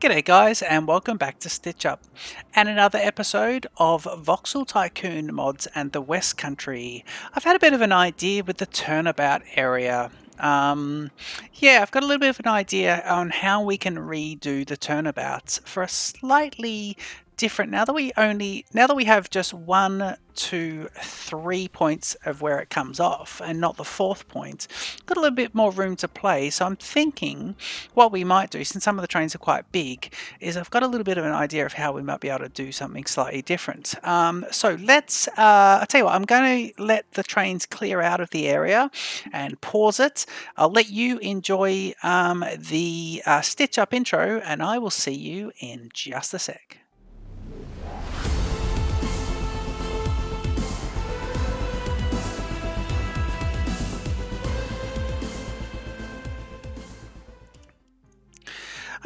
G'day guys, and welcome back to Stitch Up and another episode of Voxel Tycoon mods and the West Country. I've had a bit of an idea with the turnabout area. Yeah, I've got a little bit of an idea on how we can redo the turnabouts for a slightly different. Now that we have just 1, 2, 3 points of where it comes off and not the fourth point, got a little bit more room to play. So I'm thinking what we might do, since some of the trains are quite big, is I've got a little bit of an idea of how we might be able to do something slightly different. So let's, I'll tell you what, I'm going to let the trains clear out of the area and pause it. I'll let you enjoy the Stitch Up intro, and I will see you in just a sec.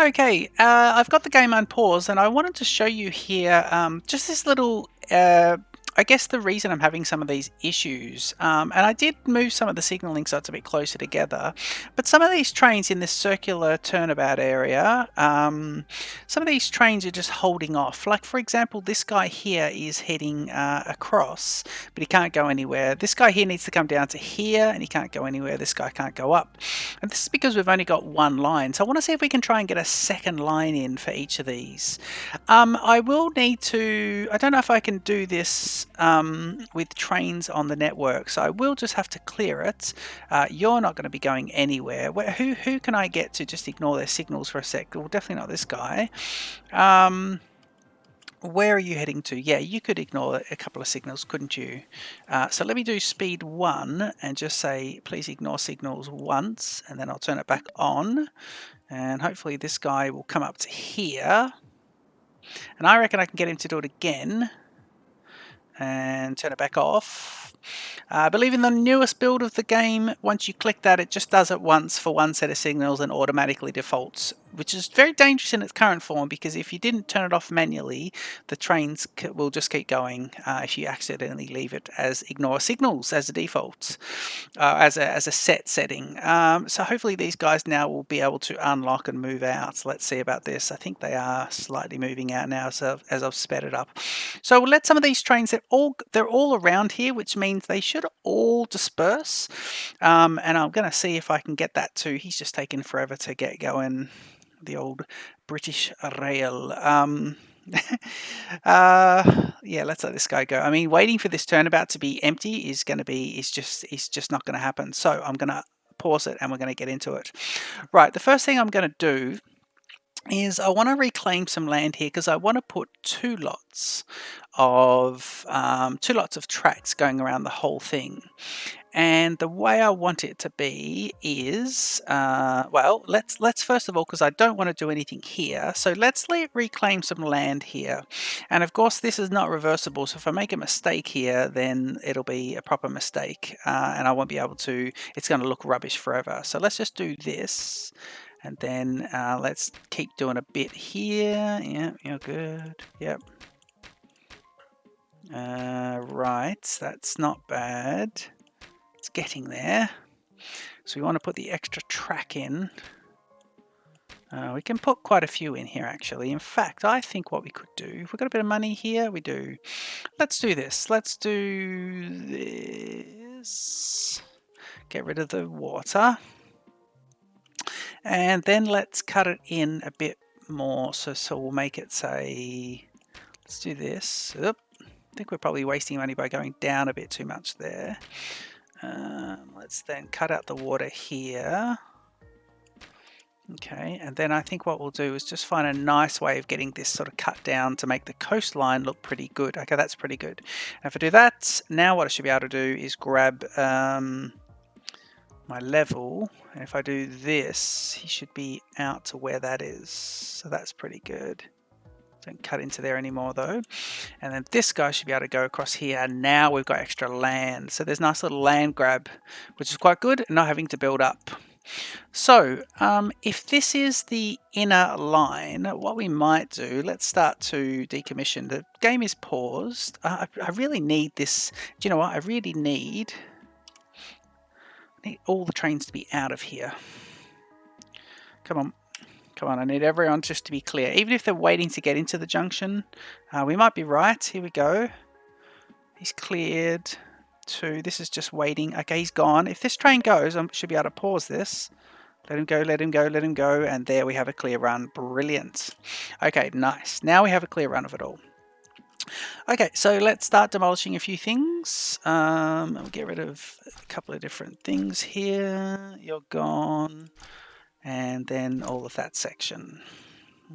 Okay, I've got the game unpaused, and I wanted to show you here just this little, I guess the reason I'm having some of these issues, and I did move some of the signaling so it's a bit closer together, but some of these trains in this circular turnabout area, some of these trains are just holding off. Like, for example, this guy here is heading across, but he can't go anywhere. This guy here needs to come down to here, and he can't go anywhere. This guy can't go up. And this is because we've only got one line. So I want to see if we can try and get a second line in for each of these. I will need to, I don't know if I can do this with trains on the network, so I will just have to clear it. You're not going to be going anywhere. Who can I get to just ignore their signals for a sec? Well, definitely not this guy. Where are you heading to? Yeah, you could ignore a couple of signals, couldn't you? So let me do speed 1 and just say, please ignore signals once, and then I'll turn it back on. And hopefully this guy will come up to here. And I reckon I can get him to do it again and turn it back off. I believe in the newest build of the game, once you click that, it just does it once for one set of signals and automatically defaults, which is very dangerous in its current form, because if you didn't turn it off manually, the trains will just keep going if you accidentally leave it as ignore signals as a default, as a set setting. So hopefully these guys now will be able to unlock and move out. So let's see about this. I think they are slightly moving out now as I've sped it up. So we'll let some of these trains, they're all around here, which means they should all disperse. And I'm going to see if I can get that too. He's just taking forever to get going. The old British rail. Yeah, let's let this guy go. I mean, waiting for this turnabout to be empty is just not going to happen. So I'm going to pause it and we're going to get into it. Right, the first thing I'm going to do is I want to reclaim some land here, because I want to put two lots of tracks going around the whole thing. And the way I want it to be is, well, let's first of all, because I don't want to do anything here, so let's reclaim some land here. And of course, this is not reversible, so if I make a mistake here, then it'll be a proper mistake, and I won't be able to, it's going to look rubbish forever. So let's just do this. And then let's keep doing a bit here. Yeah, you're good. Yep. Right, that's not bad. It's getting there. So we want to put the extra track in. We can put quite a few in here, actually. In fact, I think what we could do, if we've got a bit of money here, we do. Let's do this. Let's do this. Get rid of the water. And then let's cut it in a bit more. So we'll make it say, let's do this. Oop. I think we're probably wasting money by going down a bit too much there. Let's then cut out the water here. Okay, and then I think what we'll do is just find a nice way of getting this sort of cut down to make the coastline look pretty good. Okay, that's pretty good. And if I do that, now what I should be able to do is grab my level, and if I do this, he should be out to where that is. So that's pretty good. Don't cut into there anymore though. And then this guy should be able to go across here, and now we've got extra land. So there's a nice little land grab, which is quite good, and not having to build up. So if this is the inner line, what we might do, let's start to decommission. The game is paused. I really need this. Do you know what? I really need all the trains to be out of here. Come Come on, I need everyone just to be clear. Even if they're waiting to get into the junction, we might be right. Here we go. He's cleared. 2. This is just waiting. Okay, he's gone. If this train goes, I should be able to pause this. Let him go, let him go, let him go. And there we have a clear run. Brilliant. Okay, nice. Now we have a clear run of it all. Okay, so let's start demolishing a few things. We'll get rid of a couple of different things here. You're gone. And then all of that section.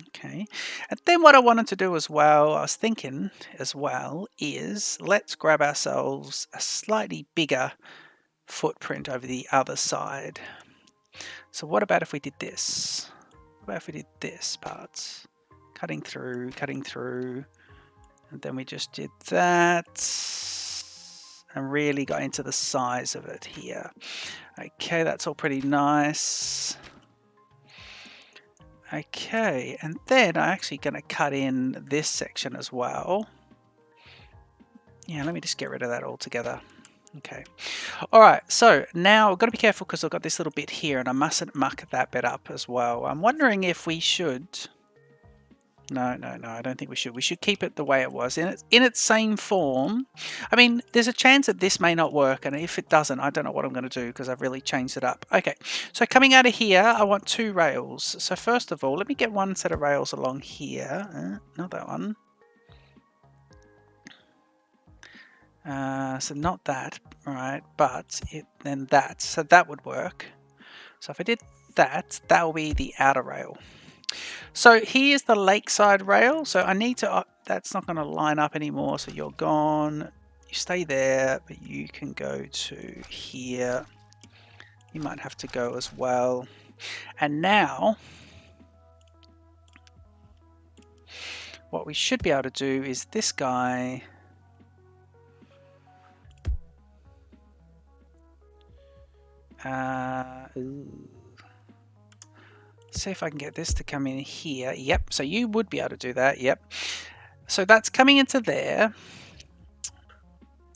Okay, and then what I wanted to do as well, I was thinking as well, is let's grab ourselves a slightly bigger footprint over the other side. So what about if we did this? What about if we did this part? Cutting through, and then we just did that and really got into the size of it here. Okay, that's all pretty nice. Okay, and then I'm actually going to cut in this section as well. Yeah, let me just get rid of that altogether. Okay. All right, so now I've got to be careful because I've got this little bit here and I mustn't muck that bit up as well. I'm wondering if we should... No, I don't think we should. We should keep it the way it was, in its same form. I mean, there's a chance that this may not work, and if it doesn't, I don't know what I'm going to do because I've really changed it up. Okay, so coming out of here, I want 2 rails. So first of all, let me get one set of rails along here. Not that one. So not that, right? But then that. So that would work. So if I did that, that will be the outer rail. So here's the lakeside rail. So I need to, that's not going to line up anymore. So you're gone. You stay there, but you can go to here. You might have to go as well. And now, what we should be able to do is this guy. See if I can get this to come in here. Yep, so you would be able to do that. Yep. So that's coming into there.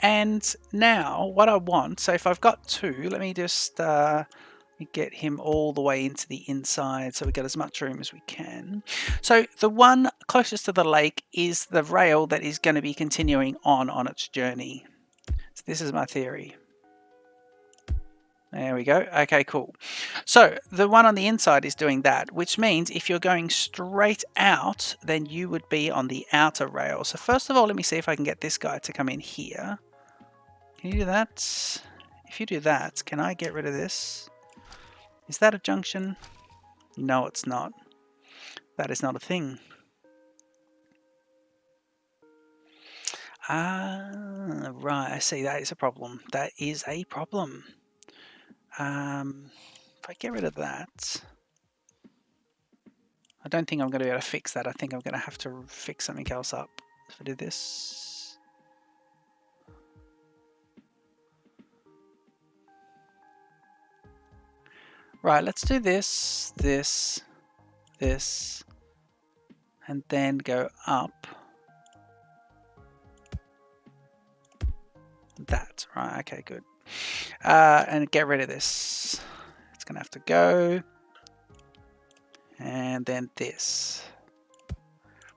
And now what I want, so if I've got 2, let me just get him all the way into the inside so we get as much room as we can. So the one closest to the lake is the rail that is going to be continuing on its journey. So this is my theory. There we go. Okay, cool. So the one on the inside is doing that, which means if you're going straight out, then you would be on the outer rail. So first of all, let me see if I can get this guy to come in here. Can you do that? If you do that, can I get rid of this? Is that a junction? No, it's not. That is not a thing. Right, I see. That is a problem. That is a problem. If I get rid of that, I don't think I'm going to be able to fix that. I think I'm going to have to fix something else up. If I do this. Right, let's do this, this, and then go up. That, right, okay, good. And get rid of this. It's going to have to go. And then this.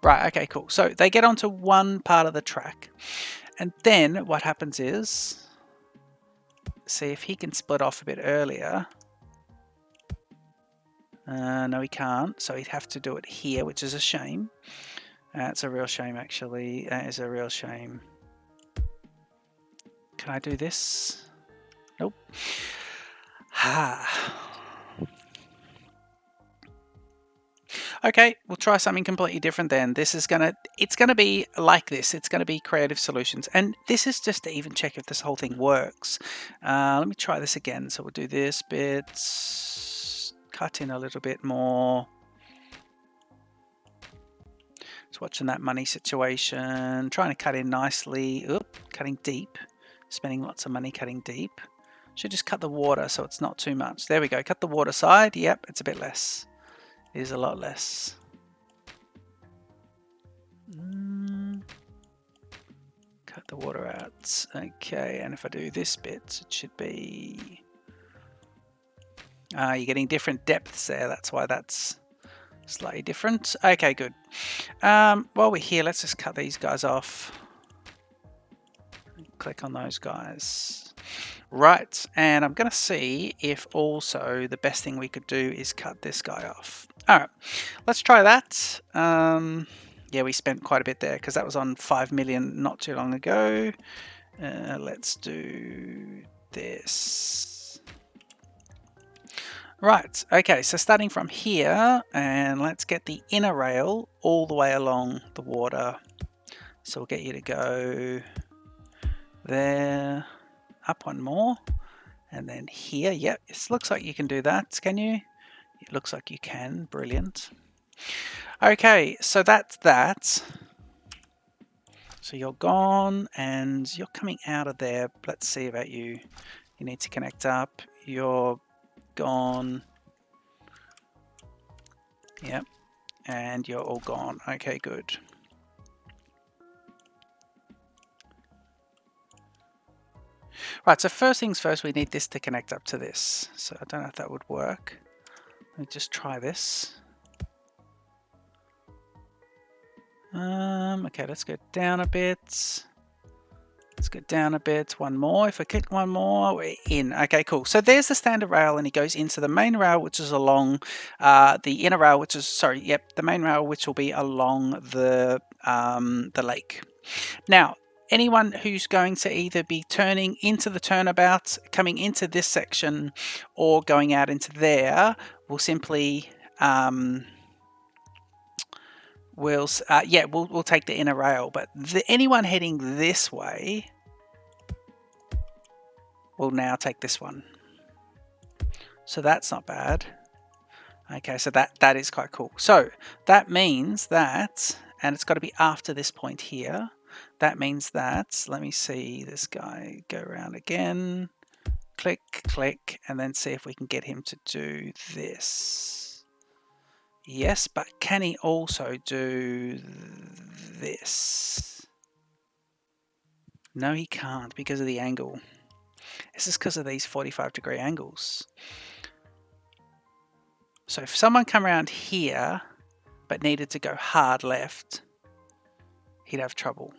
Right, okay, cool. So they get onto one part of the track. And then what happens is, see if he can split off a bit earlier. No, he can't. So he'd have to do it here, which is a shame. It's a real shame, actually. That is a real shame. Can I do this? Nope. Okay, we'll try something completely different then. This is it's gonna be like this. It's gonna be creative solutions. And this is just to even check if this whole thing works. Let me try this again. So we'll do this bit, cut in a little bit more. Just watching that money situation, trying to cut in nicely. Oop, cutting deep, spending lots of money cutting deep. Should just cut the water so it's not too much. There we go, cut the water side. Yep, it's a bit less. It is a lot less. Cut the water out. Okay, and if I do this bit, it should be... you're getting different depths there. That's why that's Slightly different. Okay, good. While we're here, let's just cut these guys off. Click on those guys. Right, and I'm going to see if also the best thing we could do is cut this guy off. All right, let's try that. Yeah, we spent quite a bit there because that was on 5 million not too long ago. Let's do this. Right, okay, so starting from here, and let's get the inner rail all the way along the water. So we'll get you to go there, up one more, and then here. Yep, it looks like you can do that, can you? It looks like you can. Brilliant. Okay, so that's that. So you're gone, and you're coming out of there. Let's see about you. You need to connect up. You're gone. Yep, and you're all gone. Okay, good. Right, so first things first, we need this to connect up to this. So I don't know if that would work. Let me just try this. Okay, let's go down a bit. Let's go down a bit. One more. If I click one more, we're in. Okay, cool. So there's the standard rail, and it goes into the main rail, which is along the inner rail, which is, sorry, yep, the main rail, which will be along the lake. Now, anyone who's going to either be turning into the turnabout, coming into this section, or going out into there, will simply we'll take the inner rail, but anyone heading this way will now take this one. So that's not bad. Okay, so that is quite cool. So that means that, and it's got to be after this point here. That means that, let me see this guy go around again. Click, click, and then see if we can get him to do this. Yes, but can he also do this? No, he can't because of the angle. This is because of these 45-degree angles. So if someone come around here but needed to go hard left, he'd have trouble.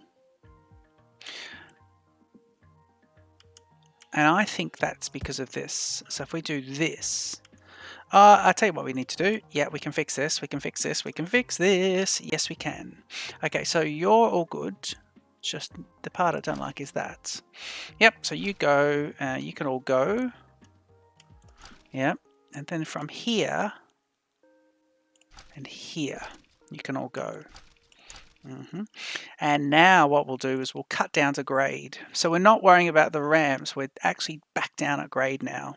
And I think that's because of this. So if we do this, I'll tell you what we need to do. Yeah, we can fix this. We can fix this. We can fix this. Yes, we can. Okay, so you're all good. Just the part I don't like is that. Yep, so you go. You can all go. Yep, and then from here and here, you can all go. And now what we'll do is we'll cut down to grade. So we're not worrying about the ramps. We're actually back down at grade now.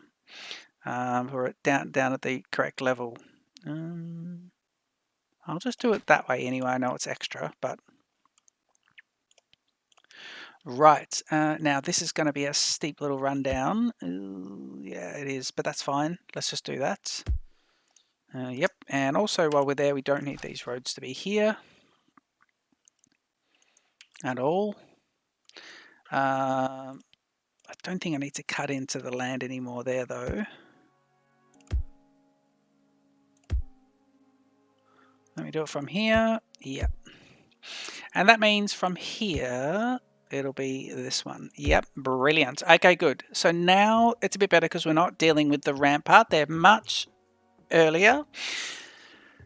We're down at the correct level. I'll just do it that way anyway. I know it's extra, but right. Now this is going to be a steep little rundown. Yeah, it is, but that's fine. Let's just do that. Yep, and also while we're there, we don't need these roads to be here at all. I don't think I need to cut into the land anymore there though. Let me do it from here. Yep. And that means from here, it'll be this one. Yep, brilliant. Okay, good. So now it's a bit better because we're not dealing with the ramp part. They're much earlier.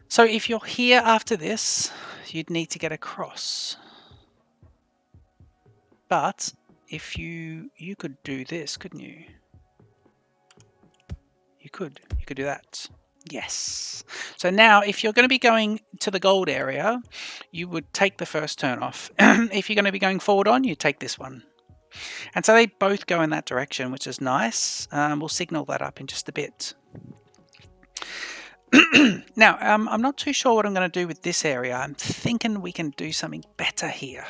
So if you're here after this, you'd need to get across. But if you could do this, couldn't you? You could do that. Yes. So now if you're going to be going to the gold area, you would take the first turn off. If you're going to be going forward on, you take this one. And so they both go in that direction, which is nice. We'll signal that up in just a bit. Now, I'm not too sure what I'm going to do with this area. I'm thinking we can do something better here.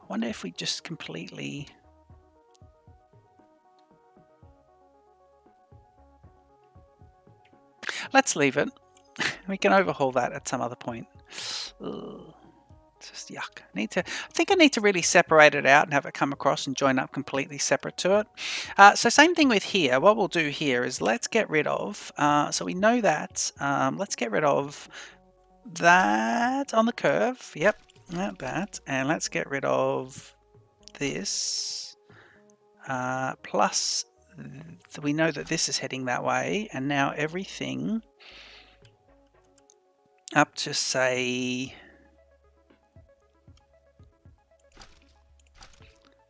I wonder if we just completely... Let's leave it. We can overhaul that at some other point. Ugh. Just yuck. I think I need to really separate it out and have it come across and join up completely separate to it. So same thing with here. What we'll do here is let's get rid of, so we know that, let's get rid of that on the curve. Yep, that. And let's get rid of this. Plus, we know that this is heading that way. And now everything up to, say,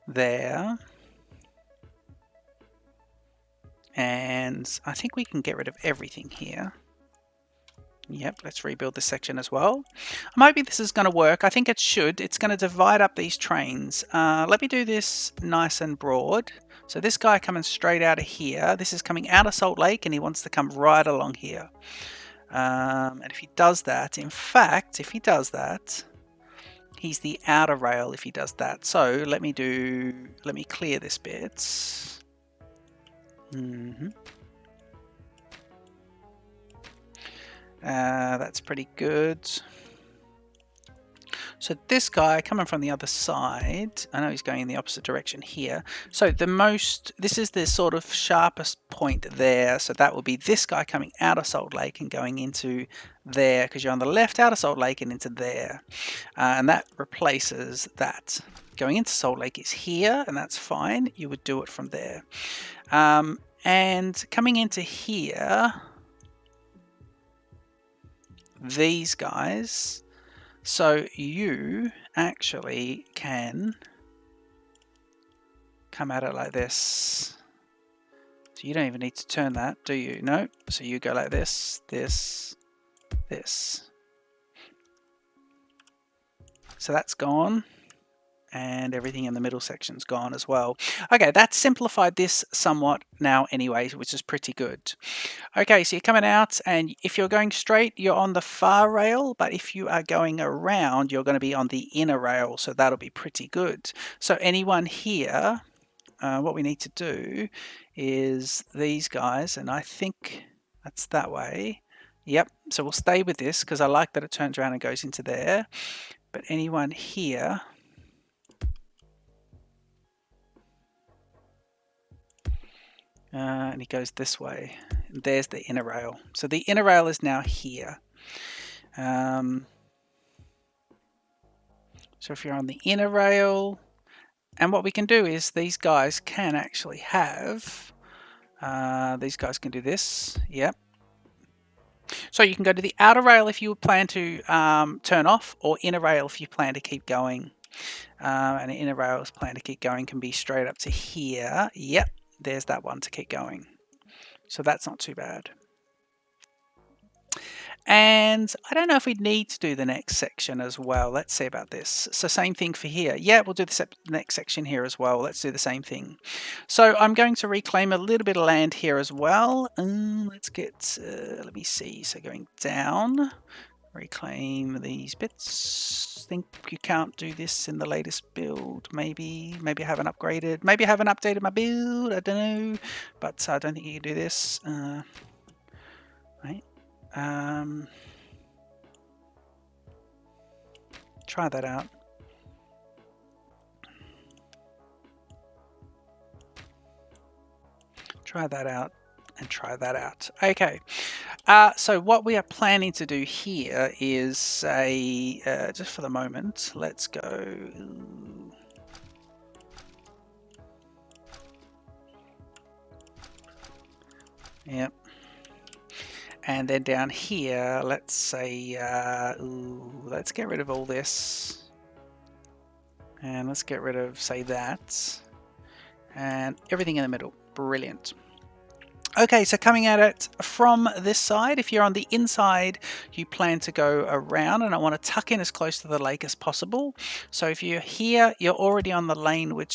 there. And I think we can get rid of everything here. Yep, let's rebuild this section as well. Maybe this is going to work. I think it should. It's going to divide up these trains. Let me do this nice and broad. So this guy coming straight out of here. This is coming out of Salt Lake and he wants to come right along here. And if he does that, in fact, if he does that, he's the outer rail if he does that. So let me clear this bit. That's pretty good. So this guy coming from the other side, I know he's going in the opposite direction here. So this is the sort of sharpest point there. So that will be this guy coming out of Salt Lake and going into there, because you're on the left out of Salt Lake and into there. And that replaces that. Going into Salt Lake is here, and that's fine. You would do it from there. And coming into here, these guys, so you actually can come at it like this. So you don't even need to turn that, do you? No. So you go like this, this, this. So that's gone. And everything in the middle section's gone as well. Okay, that's simplified this somewhat now anyway, which is pretty good. Okay, so you're coming out, and if you're going straight, you're on the far rail, but if you are going around, you're going to be on the inner rail, so that'll be pretty good. So anyone here, what we need to do is these guys, and I think that's that way. Yep, so we'll stay with this because I like that it turns around and goes into there. But anyone here, and he goes this way. And there's the inner rail. So the inner rail is now here. So if you're on the inner rail, and what we can do is these guys can actually have, these guys can do this. Yep. So you can go to the outer rail if you plan to turn off, or inner rail if you plan to keep going. And the inner rail's plan to keep going can be straight up to here. Yep. There's that one to keep going. So that's not too bad. And I don't know if we need to do the next section as well. Let's see about this. So same thing for here. Yeah, we'll do the next section here as well. Let's do the same thing. So I'm going to reclaim a little bit of land here as well. Let's get, let me see. So going down, reclaim these bits. Think you can't do this in the latest build. Maybe I haven't upgraded. Maybe I haven't updated my build. I don't know. But I don't think you can do this. Right. Try that out. Try that out. And try that out. Okay, so what we are planning to do here is just for the moment, let's go. Yep. And then down here, let's say, let's get rid of all this. And let's get rid of, say, that. And everything in the middle. Brilliant. Okay, so coming at it from this side, if you're on the inside, you plan to go around, and I want to tuck in as close to the lake as possible. So if you're here, you're already on the lane, or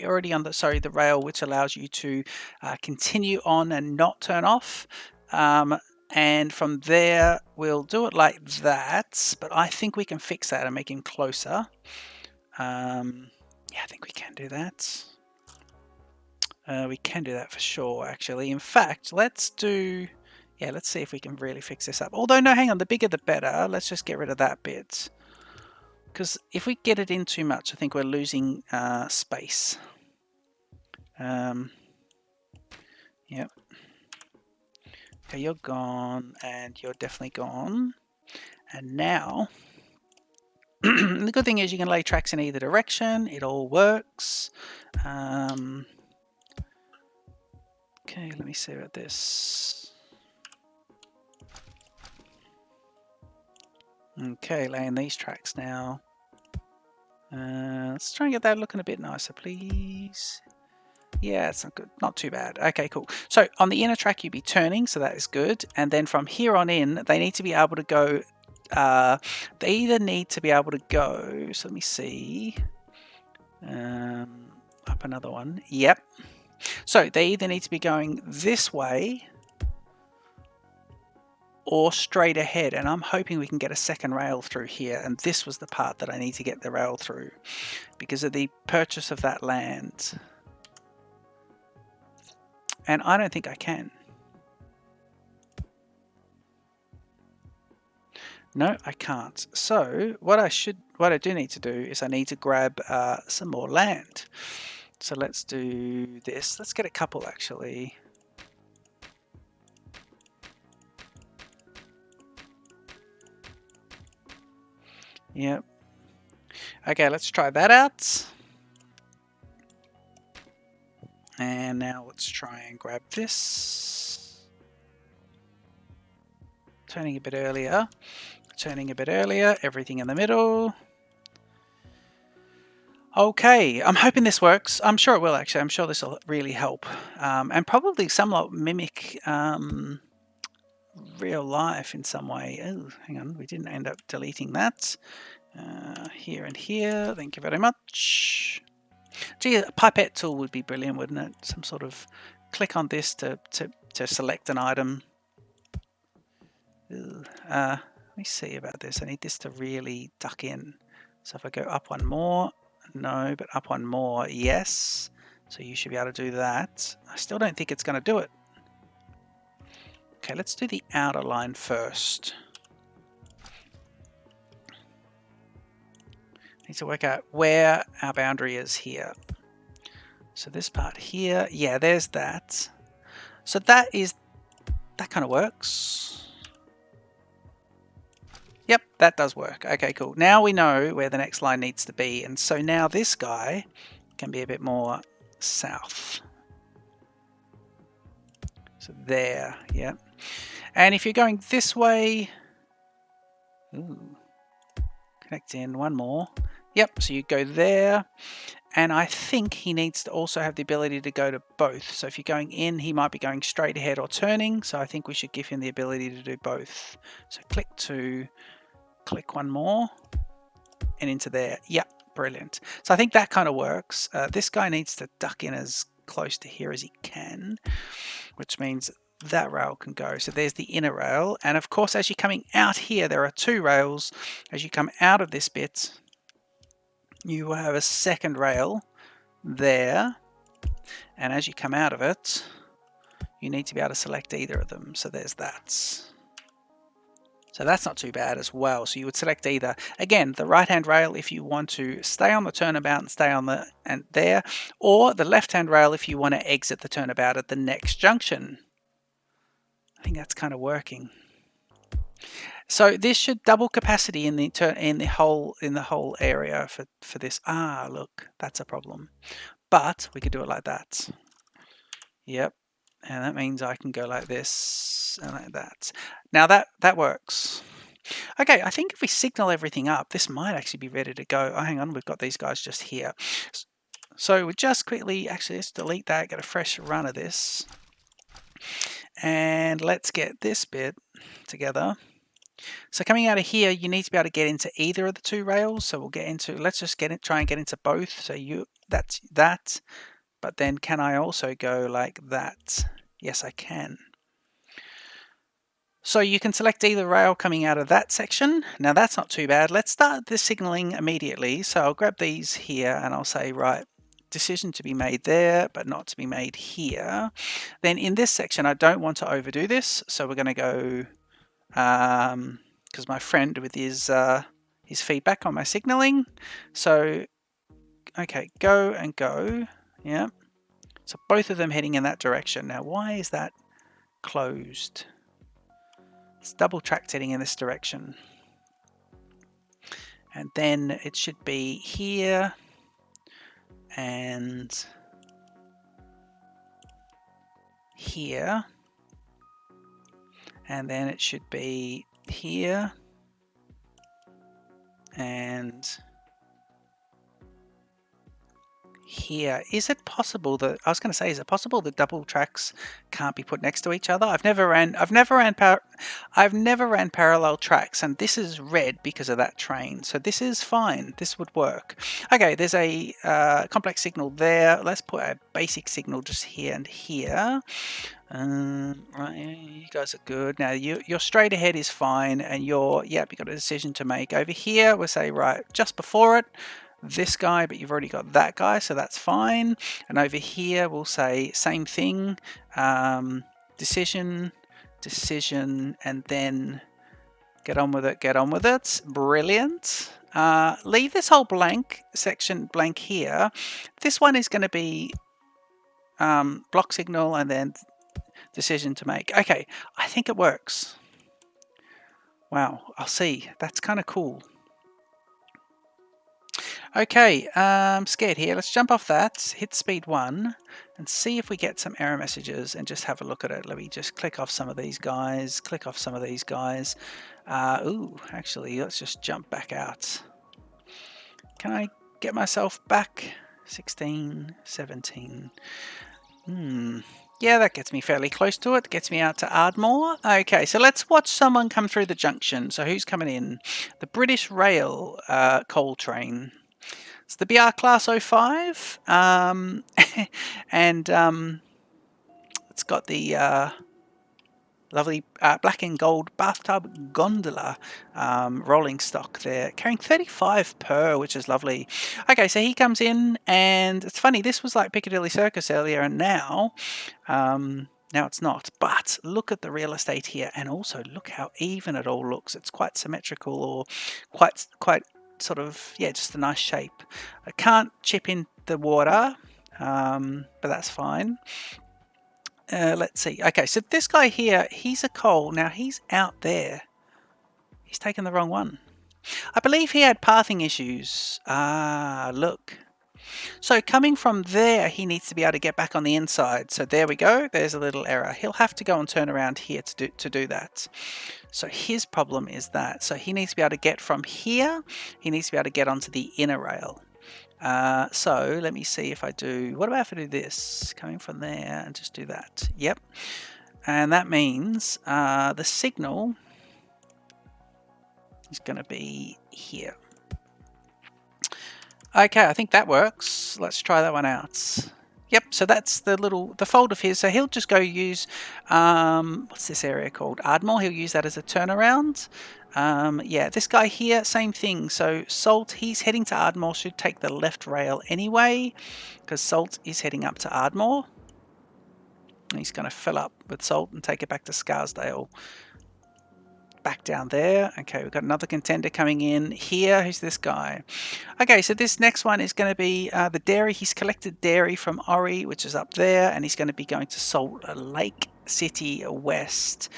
already on the rail, which allows you to continue on and not turn off. And from there, we'll do it like that, but I think we can fix that and make him closer. Yeah, I think we can do that. We can do that for sure, actually. In fact, let's see if we can really fix this up. Although, no, hang on, the bigger the better. Let's just get rid of that bit. because if we get it in too much, I think we're losing space. Yep. Okay, you're gone, and you're definitely gone. And now, the good thing is you can lay tracks in either direction. It all works. Okay, let me see about this. Okay, laying these tracks now. Let's try and get that looking a bit nicer, please. Yeah, it's not good. Not too bad. Okay, cool. So on the inner track, you'd be turning, so that is good. And then from here on in, they need to be able to go. They either need to be able to go. So let me see. Up another one. Yep. So they either need to be going this way or straight ahead, and I'm hoping we can get a second rail through here, and this was the part that I need to get the rail through because of the purchase of that land, and I don't think I can. No, I can't. So what I do need to do is I need to grab some more land. So let's do this. Let's get a couple actually. Yep. Okay, let's try that out. And now let's try and grab this. Turning a bit earlier. Turning a bit earlier. Everything in the middle. Okay, I'm hoping this works. I'm sure it will actually. I'm sure this will really help. And probably somewhat mimic real life in some way. Oh, hang on, we didn't end up deleting that. Here and here, thank you very much. Gee, a pipette tool would be brilliant, wouldn't it? Some sort of click on this to select an item. Let me see about this. I need this to really duck in. So if I go up one more, no, but up one more, yes. So you should be able to do that. I still don't think it's going to do it. Okay, let's do the outer line first. Need to work out where our boundary is here. So this part here, yeah, there's that. So that kind of works. Yep, that does work. Okay, cool. Now we know where the next line needs to be. And so now this guy can be a bit more south. So there, yeah. And if you're going this way, ooh, connect in one more. Yep, so you go there. And I think he needs to also have the ability to go to both. So if you're going in, he might be going straight ahead or turning. So I think we should give him the ability to do both. So click to, click one more, and into there. Yep, brilliant. So I think that kind of works. This guy needs to duck in as close to here as he can, which means that rail can go. So there's the inner rail. And of course, as you're coming out here, there are two rails. As you come out of this bit, you will have a second rail there, and as you come out of it, you need to be able to select either of them. So there's that. So that's not too bad as well. So you would select either, again, the right-hand rail if you want to stay on the turnabout and stay on the and there, or the left-hand rail if you want to exit the turnabout at the next junction. I think that's kind of working. So this should double capacity in the whole area for this. Ah, look, that's a problem. But we could do it like that. Yep. And that means I can go like this and like that. Now that works. Okay, I think if we signal everything up, this might actually be ready to go. Oh, hang on, we've got these guys just here. So we just quickly, actually, let's delete that, get a fresh run of this. And let's get this bit together. So coming out of here, you need to be able to get into either of the two rails. So we'll get into, let's just try and get into both. So that's that. But then can I also go like that? Yes, I can. So you can select either rail coming out of that section. Now that's not too bad. Let's start the signaling immediately. So I'll grab these here and I'll say, right, decision to be made there, but not to be made here. Then in this section, I don't want to overdo this. So we're going to go, because my friend with his, his feedback on my signaling. So, okay, go and go. Yeah. So both of them heading in that direction. Now, why is that closed? It's double tracked heading in this direction. And then it should be here and here. And then it should be here and here. Is it possible that I was going to say, is it possible that double tracks can't be put next to each other? I've never ran parallel tracks, and this is red because of that train. So this is fine. This would work. Okay, there's a complex signal there. Let's put a basic signal just here and here. Right, you guys are good. Now your straight ahead is fine, and you've got a decision to make. Over here, we'll say right just before it, this guy, but you've already got that guy, so that's fine. And over here, we'll say same thing, decision, and then get on with it. Brilliant. Leave this whole section blank here. This one is going to be block signal and then decision to make. Okay, I think it works. Wow, I'll see. That's kind of cool. Okay, scared here. Let's jump off that, hit speed 1, and see if we get some error messages and just have a look at it. Let me just click off some of these guys, ooh, actually, let's just jump back out. Can I get myself back? 16, 17. Yeah, that gets me fairly close to it. Gets me out to Ardmore. Okay, so let's watch someone come through the junction. So who's coming in? The British Rail coal train. It's the BR Class 05, and it's got the lovely black and gold bathtub gondola rolling stock there, carrying 35 per, which is lovely. Okay, so he comes in, and it's funny, this was like Piccadilly Circus earlier, and now it's not. But look at the real estate here, and also look how even it all looks. It's quite symmetrical, or quite sort of, just a nice shape. I can't chip in the water, but that's fine. Let's see. Okay, so this guy here, he's a coal. Now he's out there. He's taken the wrong one. I believe he had pathing issues. Look. So coming from there, he needs to be able to get back on the inside. So there we go. There's a little error. He'll have to go and turn around here to do that. So his problem is that. So he needs to be able to get from here. He needs to be able to get onto the inner rail. So let me see if I do. What about if I do this? Coming from there and just do that. Yep. And that means the signal is going to be here. Okay, I think that works. Let's try that one out. Yep, so that's the fold of his. So he'll just go use, what's this area called? Ardmore. He'll use that as a turnaround. This guy here, same thing. So Salt, he's heading to Ardmore, should take the left rail anyway, because Salt is heading up to Ardmore. He's going to fill up with Salt and take it back to Scarsdale. Back down there. Okay, we've got another contender coming in here. Who's this guy? Okay, so this next one is going to be the dairy. He's collected dairy from Ori, which is up there, and he's going to be going to Salt Lake City West,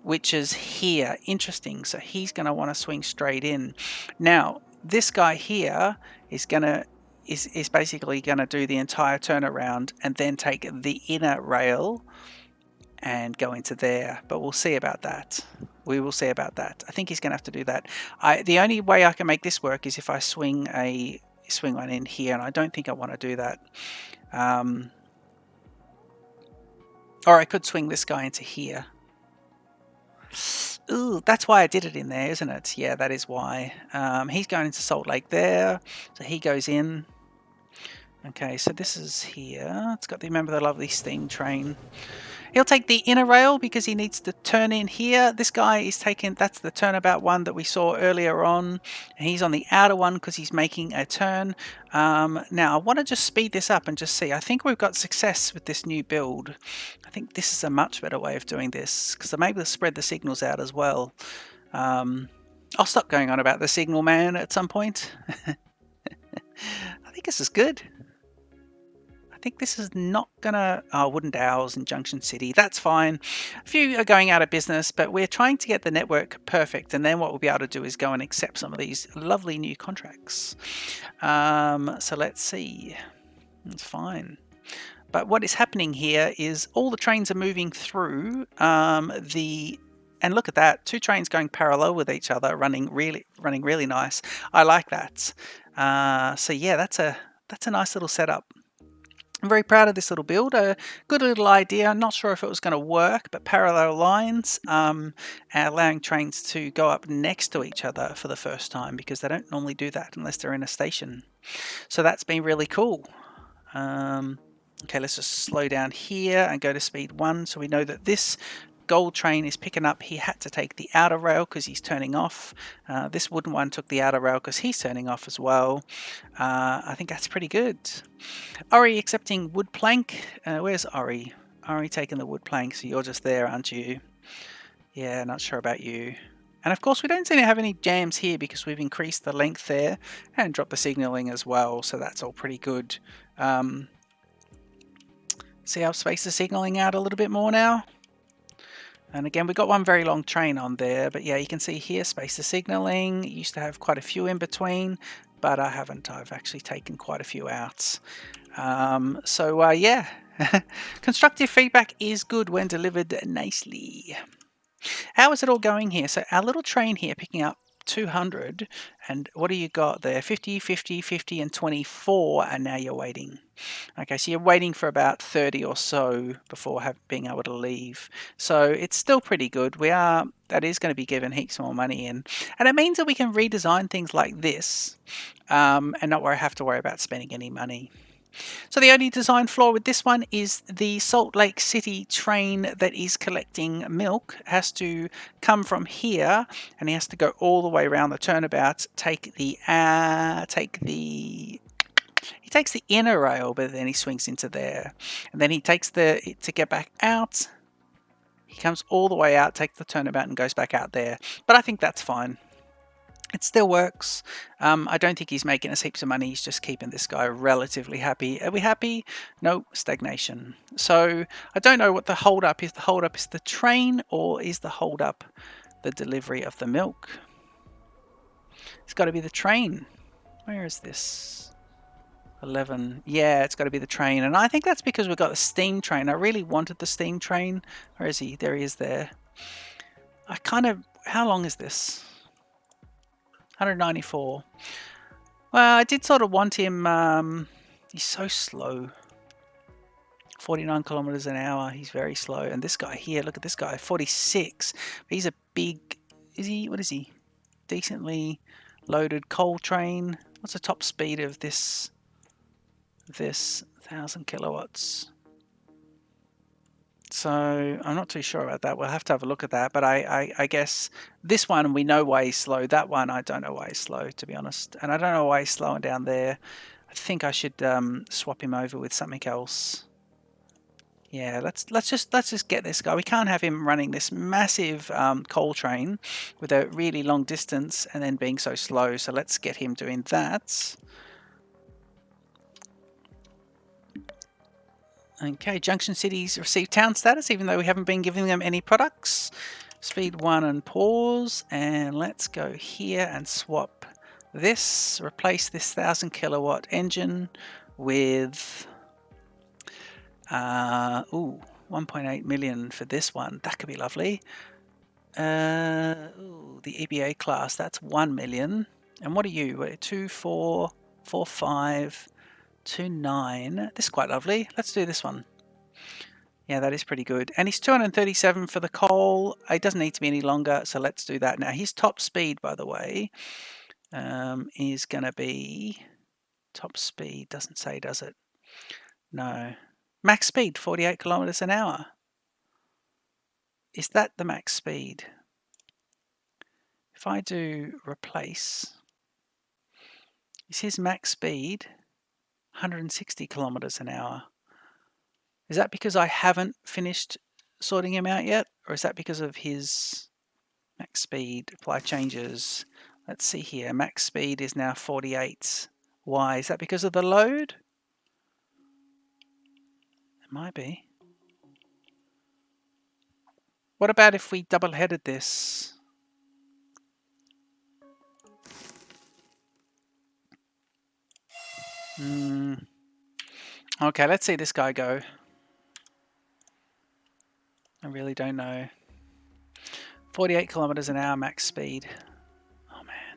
which is here. Interesting. So he's going to want to swing straight in. Now, this guy here is basically going to do the entire turnaround and then take the inner rail and go into there, but we'll see about that. We will see about that. I think he's going to have to do that. The only way I can make this work is if I swing one in here, and I don't think I want to do that. Or I could swing this guy into here. Ooh, that's why I did it in there, isn't it? Yeah, that is why. He's going into Salt Lake there, so he goes in. Okay, so this is here. It's got remember the lovely steam train. He'll take the inner rail because he needs to turn in here. This guy is taking, that's the turnabout one that we saw earlier on. And he's on the outer one because he's making a turn. Now, I want to just speed this up and just see. I think we've got success with this new build. I think this is a much better way of doing this because I'm able to spread the signals out as well. I'll stop going on about the signal man at some point. I think this is good. I think this is not gonna... Oh, Wooden Dowels in Junction City. That's fine. A few are going out of business, but we're trying to get the network perfect. And then what we'll be able to do is go and accept some of these lovely new contracts. So let's see. It's fine. But what is happening here is all the trains are moving through and look at that, 2 trains going parallel with each other, running really nice. I like that. So yeah, that's a nice little setup. I'm very proud of this little build. A good little idea. I'm not sure if it was going to work, but parallel lines, allowing trains to go up next to each other for the first time, because they don't normally do that unless they're in a station. So that's been really cool. Okay, let's just slow down here and go to speed 1, so we know that this gold train is picking up. He had to take the outer rail because he's turning off. This wooden one took the outer rail because he's turning off as well. I think that's pretty good. Ori accepting wood plank. Where's Ori? Ori taking the wood plank, so you're just there, aren't you? Yeah, not sure about you. And of course we don't seem to have any jams here because we've increased the length there and dropped the signalling as well, so that's all pretty good. See how space is signalling out a little bit more now? And again, we've got one very long train on there, but yeah, you can see here space is signalling. It used to have quite a few in between, but I haven't. I've actually taken quite a few out. Yeah, constructive feedback is good when delivered nicely. How is it all going here? So our little train here picking up 200, and what do you got there? 50, 50, 50, and 24, and now you're waiting. Okay, so you're waiting for about 30 or so before being able to leave. So it's still pretty good. That is going to be given heaps more money in. And it means that we can redesign things like this and not have to worry about spending any money. So the only design flaw with this one is the Salt Lake City train that is collecting milk has to come from here, and he has to go all the way around the turnabout, he takes the inner rail, but then he swings into there, and then he takes to get back out. He comes all the way out, takes the turnabout, and goes back out there. But I think that's fine. It still works. I don't think he's making us heaps of money. He's just keeping this guy relatively happy. Are we happy? No, stagnation. So I don't know what the hold up is. The hold up is the train, or is the hold up the delivery of the milk? It's got to be the train. Where is this? 11. Yeah, it's got to be the train. And I think that's because we've got the steam train. I really wanted the steam train. Where is he? There he is there. How long is this? 194. Well, I did sort of want him. He's so slow. 49 kilometers an hour. He's very slow. And this guy here, look at this guy, 46. He's a big. What is he? Decently loaded coal train. What's the top speed of this 1,000 kilowatts? So I'm not too sure about that. We'll have to have a look at that. But I guess this one we know why he's slow. That one I don't know why he's slow, to be honest. And I don't know why he's slowing down there. I think I should swap him over with something else. Yeah, let's just get this guy. We can't have him running this massive coal train with a really long distance and then being so slow. So let's get him doing that. Okay, Junction Cities receive town status, even though we haven't been giving them any products. Speed 1 and pause, and let's go here and swap this. Replace this 1,000 kilowatt engine with 1.8 million for this one. That could be lovely. The EBA class, that's 1 million. And what are you? 2, 4, 4, 5. 2.9. This is quite lovely. Let's do this one. Yeah, that is pretty good. And he's 237 for the coal. It doesn't need to be any longer, so let's do that. Now, his top speed, by the way, is going to be... Top speed doesn't say, does it? No. Max speed, 48 kilometers an hour. Is that the max speed? If I do replace, is his max speed 160 kilometers an hour? Is that because I haven't finished sorting him out yet? Or is that because of his Max speed, apply changes. Let's see here. Max speed is now 48. Why? Is that because of the load? It might be. What about if we double-headed this? Okay, let's see this guy go. I really don't know. 48 kilometers an hour max speed. Oh man,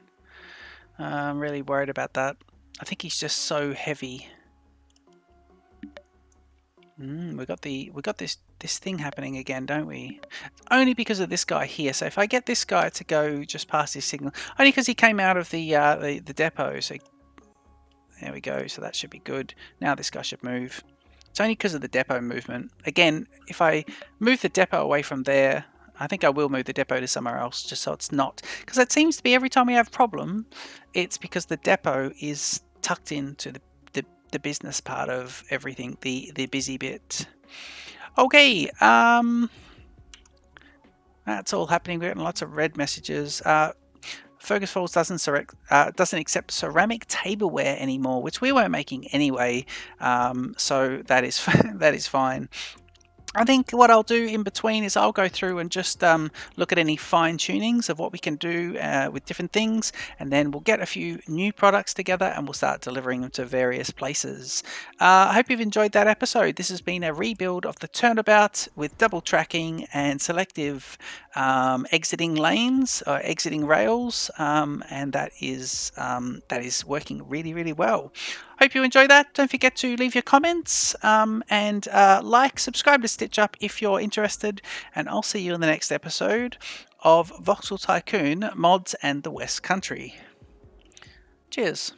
I'm really worried about that. I think he's just so heavy. We got this thing happening again, don't we? Only because of this guy here. So if I get this guy to go just past his signal, only because he came out of the depot. So there we go. So that should be good. Now this guy should move. It's only because of the depot movement. Again, if I move the depot away from there, I think I will move the depot to somewhere else, just so it's not... Because it seems to be every time we have a problem, it's because the depot is tucked into the business part of everything, the busy bit. Okay, that's all happening. We're getting lots of red messages. Fergus Falls doesn't accept ceramic tableware anymore, which we weren't making anyway, so that is that is fine. I think what I'll do in between is I'll go through and just look at any fine tunings of what we can do with different things, and then we'll get a few new products together and we'll start delivering them to various places. I hope you've enjoyed that episode. This has been a rebuild of the turnabout with double tracking and selective exiting lanes or exiting rails, and that is working really, really well. Hope you enjoy that. Don't forget to leave your comments and like, subscribe to Stitch Up if you're interested, and I'll see you in the next episode of Voxel Tycoon Mods and the West Country. Cheers.